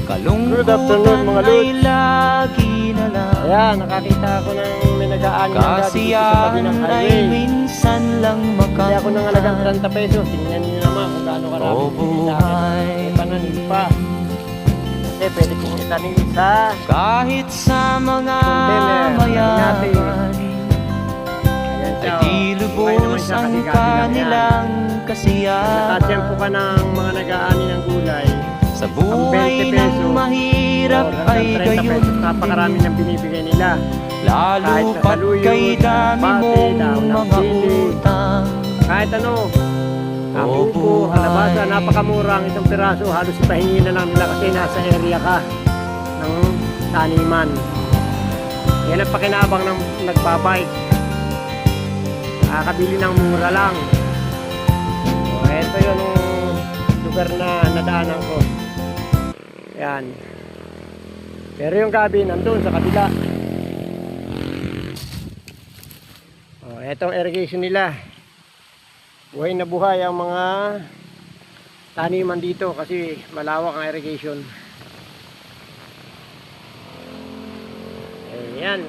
Good afternoon mga lods. lagi na lang. Ayan, nakakita ako ng may nag-aani ng dati dito sa tabi Kasiyahan ng ay highway. minsan lang Hindi ako nangalagang makamtan. 30 pesos. Tingnan niyo naman kung gaano karami O bili sa akin. buhay. May pananim pa. Kasi pwede kong itanim sa Kahit sa mga container. mayaman, Ayan siya. ay di Okay naman lubos siya ang kasi gabi lang yan. kanilang kasiyahan. Nakatiyempo ka ng mga nag-aani ng gulay. Sa Ang buhay 20 ng pesos, mahirap or ay hanggang 30 gayon pesos. Napakarami din. ng binibigay nila. Kahit Lalo na pat saluyot, kay dami bate, mong daon ng mga sili. utang. Kahit ano, ang O upo, buhay. kalabasa, napakamura ang isang piraso. Halos ipahingi na lang nila kasi nasa area ka ng taniman. Yan ang pakinabang ng nagbabike. Nakakabili ng mura lang. O, ito yun ang lugar na nadaanan ko. Yan. Pero yung gabi nandun sa kabila. O, etong irrigation nila. Buhay na buhay ang mga taniman dito kasi malawak ang irrigation. Ayan.